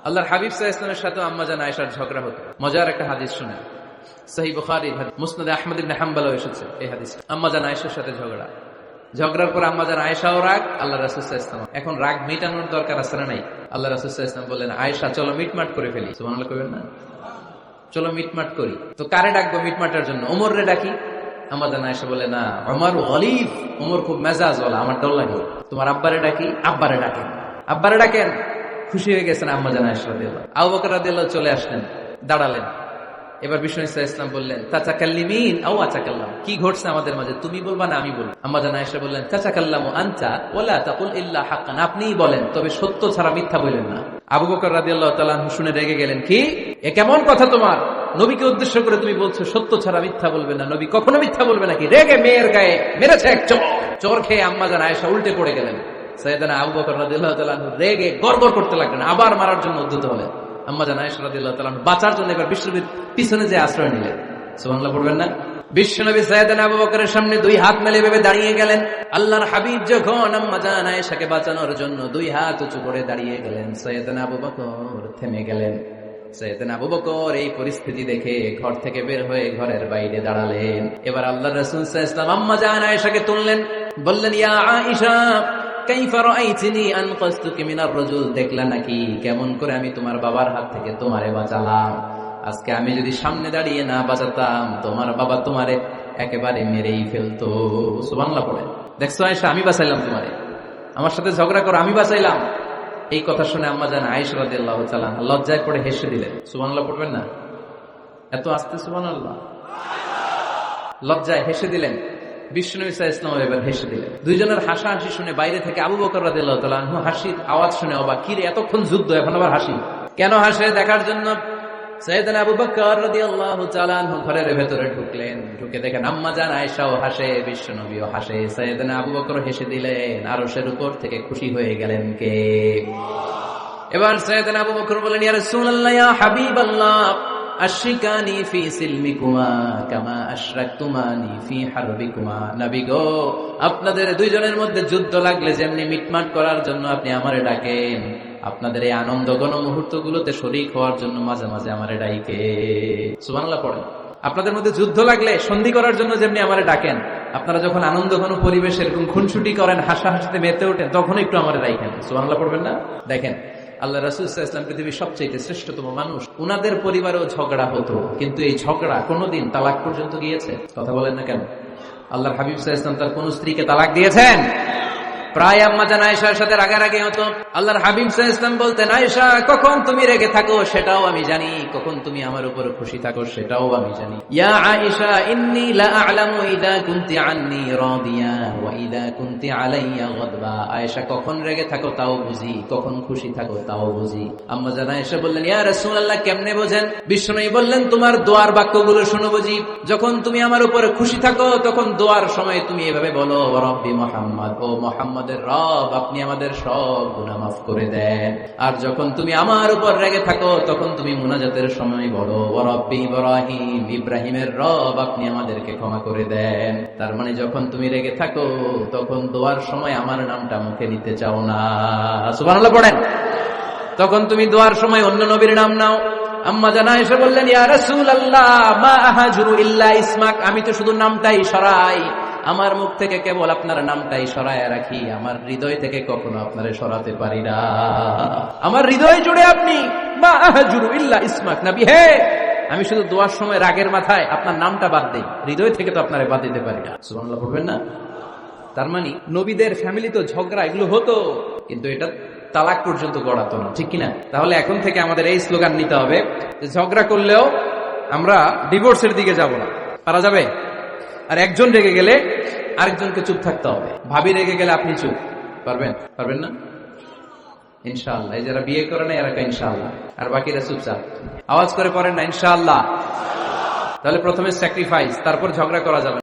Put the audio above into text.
আল্লাহর হাবিব সাল্লাল্লাহু আলাইহি ওয়াসাল্লামের সাথে আম্মাজান আয়েশার ঝগড়া হতো। মজার একটা হাদিস শুনে, সহিহ বুখারী মুসনাদে আহমদ ইবনে হাম্বলও এসেছে এই হাদিস। আম্মাজান আয়েশার সাথে ঝগড়ার পর আম্মাজান আয়েশাও রাগ, আল্লাহ রাসূল সাল্লাল্লাহু আলাইহি ওয়াসাল্লাম। এখন রাগ মেটানোর দরকার আছে না নাই? আল্লাহ রাসূল সাল্লাল্লাহু আলাইহি ওয়াসাল্লাম বললেন, আয়েশা চলো মিটমাট করে ফেলি। সুবহানাল্লাহ কইবেন না? চলো মিটমাট করি। তো কারে ডাকবো মিটমাটের জন্য? ওমর রে ডাকি। আম্মাজান আয়েশা বলে, না, ওমর গলিব, ওমর খুব মেজাজ ওয়ালা, আমার ডর লাগে। তোমার আব্বারে ডাকি। আব্বারে ডাকেন। আব্বারে ডাকেন। খুশি হয়ে গেছেন আম্মাজান আয়েশা রাদিয়াল্লাহু। আবু বকর রাদিয়াল্লাহু চলে আসলেন, দাঁড়ালেন। এবার বিষ্ণু সাল্লাল্লাহু আলাইহি ওয়াসাল্লাম বললেন, তাতাকাল্লিমিন আও আতাকাল্লাম, কি ঘটছে আমাদের মাঝে, তুমি বলবা না আমি বলবো? আম্মাজান আয়েশা বললেন, তাতাকাল্লামু আনতা ওয়ালা তাকুল ইল্লা হাক্কান, আপনিই বলেন, তবে সত্য ছাড়া মিথ্যা বলেন না। আবু বকর রাদিয়াল্লাহু তাআলা আনহু শুনে রেগে গেলেন, কি এ কেমন কথা তোমার? নবীকে উদ্দেশ্য করে তুমি বলছো সত্য ছাড়া মিথ্যা বলবে না, নবী কখনো মিথ্যা বলবে নাকি? রেগে মেয়ের গায়ে মেরেছে এক চোর খেয়ে আম্মাজান আয়েশা উল্টে পড়ে গেলেন। সাইয়েদনা আবু বকর রাদিয়াল্লাহু তাআলা আনহু রেগে গড়গড় করতে লাগলেন, আবার মারার জন্য উদ্যত হলেন। আম্মাজান আয়েশা রাদিয়াল্লাহু তাআলা আনহু বাঁচার জন্য এবার বিশ্বনবীর পিছনে যে আশ্রয় নিলেন। সুবহানাল্লাহ পড়বেন না? বিশ্বনবী সাইয়েদনা আবু বকরের সামনে দুই হাত মেলে ভেবে দাঁড়িয়ে গেলেন। আল্লাহর হাবিব যখন আম্মাজান আয়েশাকে বাঁচানোর জন্য দুই হাত উঁচু করে দাঁড়িয়ে গেলেন, সাইয়েদনা আবু বকর থেমে গেলেন। সাইয়েদনা আবু বকর এই পরিস্থিতি দেখে ঘর থেকে বের হয়ে ঘরের বাইরে দাঁড়ালেন। এবার আল্লাহর রাসূল সাল্লাল্লাহু আলাইহি ওয়াসাল্লাম আম্মাজান আয়েশাকে তুললেন, বললেন, ইয়া আয়েশা কাইফা রাআইতিনি আনকাসতুকি মিনার রাজুল, দেখলা নাকি কেমন করে আমি তোমার বাবার হাত থেকে তোমারে বাঁচালাম? আজকে আমি যদি সামনে দাঁড়িয়ে না বাঁচাতাম, তোমার বাবা তোমারে একেবারে মেরেই ফেলতো। সুবহানাল্লাহ পড়ে। দেখছো আয়েশা, আমি বাঁচাইলাম তোমারে, আমার সাথে ঝগড়া করো, আমি বাঁচাইলাম। এই কথা শুনে আম্মাজান আয়েশা রাদিয়াল্লাহু তাআলা লজ্জায় পড়ে হেসে দিলেন। সুবহানাল্লাহ পড়বেন না? এত আস্তে সুবহানাল্লাহ। লজ্জায় হেসে দিলেন। বিশ্বনবী সাল্লাল্লাহু আলাইহি ওয়াসাল্লাম এবার হেসে দিলেন। দুইজনের হাসাহাসি শুনে বাইরে থেকে আবু বকর রাদিয়াল্লাহু তাআলা আনহু হাসির আওয়াজ শুনে অবাক, কি রে এতক্ষণ যুদ্ধ, এখন আবার হাসি কেন? হাসে দেখার জন্য সাইয়েদনা আবু বকর রাদিয়াল্লাহু তাআলা আনহু ঘরের ভেতরে ঢুকলেন। ঢুকে দেখেন আম্মাজান আয়েশাও হাসে, বিশ্বনবীও হাসে। সাইয়েদনা আবু বকর হেসে দিলেন, আরশের উপর থেকে খুশি হয়ে গেলেন কে? এবার সাইয়েদনা আবু বকর বলেন, ইয়া রাসূলুল্লাহ, ইয়া হাবিবাল্লাহ, আশরিকানি ফি সিলমিকুমা কামা আশরাকতুমানি ফি হারবিকুমা। নবী গো, আপনাদের দুইজনের মধ্যে যুদ্ধ লাগলে যেমনি মিটমাট করার জন্য আপনি আমারে ডাকেন, আপনাদের এই আনন্দ ঘন মুহূর্তগুলোতে শরীক হওয়ার জন্য মাঝে মাঝে আমারে ডাকে। সুবহানাল্লাহ পড়েন। আপনাদের মধ্যে যুদ্ধ লাগলে সন্ধি করার জন্য যেমনি আমারে ডাকেন, আপনারা যখন আনন্দ ঘন পরিবেশ এরকম খুনসুটি করেন, হাসাহাসিতে মেতে ওঠেন, তখন একটু আমারে ডাকেন। সুবহানাল্লাহ পড়বেন না? দেখেন আল্লাহ রাসূল সাল্লাল্লাহু আলাইহি ওয়াসাল্লাম পৃথিবীর সবচেয়ে শ্রেষ্ঠতম মানুষ, উনাদের পরিবারেও ঝগড়া হতো, কিন্তু এই ঝগড়া কোনোদিন তালাক পর্যন্ত গিয়েছে? কথা বলেন না কেন? আল্লাহর হাবিব সাল্লাল্লাহু আলাইহি ওয়াসাল্লাম তার কোন স্ত্রীকে তালাক দিয়েছেন? প্রায় আম্মাজান আয়েশার সাথে রাগারাগি হতো। আল্লাহর হাবিব সাল্লাল্লাহু আলাইহি ওয়াসাল্লাম বলতেন, আয়েশা, কখন তুমি রেগে থাকো সেটাও আমি জানি, কখন তুমি আমার উপর খুশি থাকো সেটাও আমি জানি। ইয়া আয়েশা, ইন্নী লা আ'লামু ইযা কুনতি আন্নী রাদিয়া ওয়া ইযা কুনতি আলাইয়া গাদবা। আয়েশা, কখন রেগে থাকো তাও বুঝি, কখন খুশি থাকো তাও বুঝি। আম্মাজান আয়েশা বললেন, ইয়া রাসূলুল্লাহ, কেমনে বোঝেন? বিশ্বনবী বললেন, তোমার দোয়ার বাক্যগুলো শুনো বুঝি। যখন তুমি আমার উপর খুশি থাকো তখন দোয়ার সময় তুমি এভাবে বলো, ওয়া রাব্বি মুহাম্মদ, ও মুহাম্মদের রব, আপনি আমাদের সব গুনাহ মাফ করে দেন। আর যখন তুমি আমার উপর রেগে থাকো তখন তুমি মুনাজাতের সময় বলো, ওয়া রাব্বি ইব্রাহিম, ইব্রাহিমের রব, আপনি আমাদেরকে ক্ষমা করে দেন। তার মানে যখন তুমি রেগে থাকো তখন দোয়ার সময় আমার নামটা মুখে নিতে চাও না। সুবহানাল্লাহ পড়েন। তখন তুমি দোয়ার সময় অন্য নবীর নাম নাও। আম্মাজান আয়েশা বললেন, ইয়া রাসূলুল্লাহ, মা আহাজুরু ইল্লা ইসমাক, আমি তো শুধু নামটাই সরাই, আমার মুখ থেকে কেবল আপনার নামটাই সরায় রাখি, আমার হৃদয় থেকে কখনো আপনারে সরাতে পারি না। আমার হৃদয় জুড়ে আপনি, মা আহাজুরু ইল্লা ইসমাক, নবী হে, আমি শুধু দোয়ার সময় রাগের মাথায় আপনার নামটা বাদ দেই, হৃদয় থেকে তো আপনারে বাদ দিতে পারি না। সুবহানাল্লাহ পড়বেন না? তার মানে নবীদের ফ্যামিলি তো ঝগড়া এগুলো হতো, কিন্তু এটা তালাক পর্যন্ত গড়াতো না, ঠিক কিনা? তাহলে এখন থেকে আমাদের এই স্লোগান নিতে হবে যে ঝগড়া করলেও আমরা ডিভোর্সের দিকে যাব না। পারা যাবে? আর একজন রেগে গেলে আরেকজনকে চুপ থাকতে হবে। ভাবি রেগে গেলে আপনি চুপ, পারবেন? পারবেন না? ইনশাআল্লাহ। এই যারা বিয়ে করে না এরা ইনশাআল্লাহ, আর বাকিরা চুপচাপ। আওয়াজ করে পড়েন না ইনশাআল্লাহ। তাহলে প্রথমে স্যাক্রিফাইস, তারপর ঝগড়া করা যাবে।